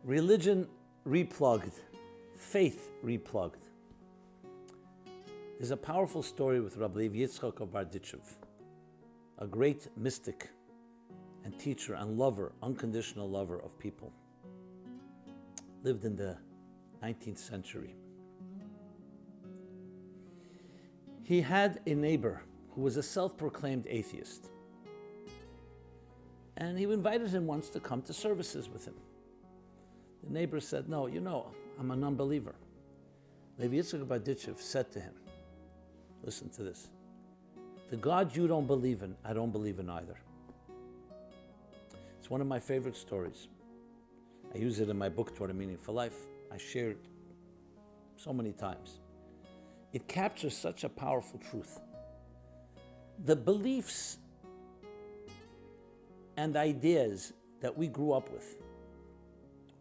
Religion replugged, faith replugged. There's a powerful story with Rabbi Yitzchak of Barditchev, a great mystic and teacher and lover, unconditional lover of people. Lived in the 19th century. He had a neighbor who was a self-proclaimed atheist. And he invited him once to come to services with him. The neighbor said, "No, I'm a non-believer." Rabbi Yitzchak Barditchev said to him, listen to this, "The God you don't believe in, I don't believe in either." It's one of my favorite stories. I use it in my book, Toward a Meaningful Life. I share it so many times. It captures such a powerful truth. The beliefs and ideas that we grew up with,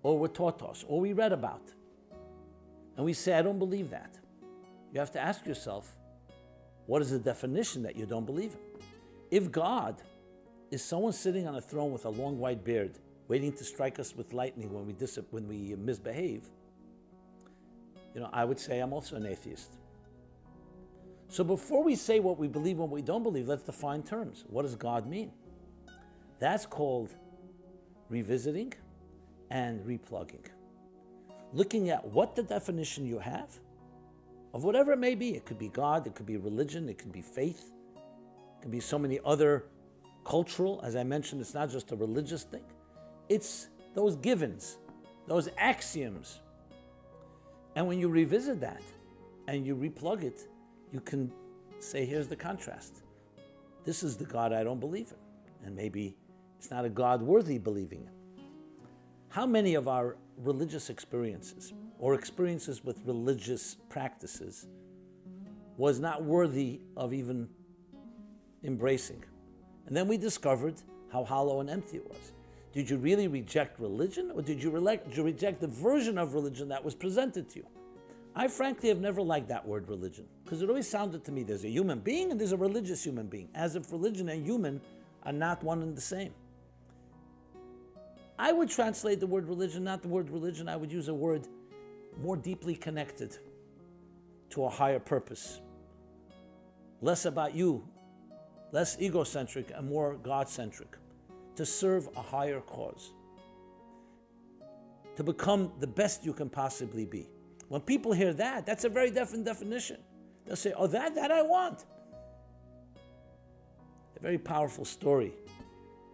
or were taught us, or we read about, and we say, "I don't believe that." You have to ask yourself, what is the definition that you don't believe in? If God is someone sitting on a throne with a long white beard, waiting to strike us with lightning when we misbehave, I would say I'm also an atheist. So before we say what we believe and what we don't believe, let's define terms. What does God mean? That's called revisiting and replugging. Looking at what the definition you have of whatever it may be. It could be God, it could be religion, it could be faith, it could be so many other cultural. As I mentioned, it's not just a religious thing. It's those givens, those axioms. And when you revisit that and you replug it, you can say, here's the contrast. This is the God I don't believe in. And maybe it's not a God worthy believing in. How many of our religious experiences or experiences with religious practices was not worthy of even embracing? And then we discovered how hollow and empty it was. Did you really reject religion, or did you reject the version of religion that was presented to you? I frankly have never liked that word religion, because it always sounded to me there's a human being and there's a religious human being, as if religion and human are not one and the same. I would translate the word religion, not the word religion, I would use a word more deeply connected to a higher purpose. Less about you, less egocentric and more God-centric, to serve a higher cause, to become the best you can possibly be. When people hear that, that's a very different definition. They'll say, "Oh, that I want." A very powerful story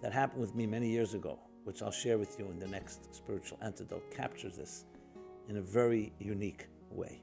that happened with me many years ago, which I'll share with you in the next Spiritual Antidote, captures this in a very unique way.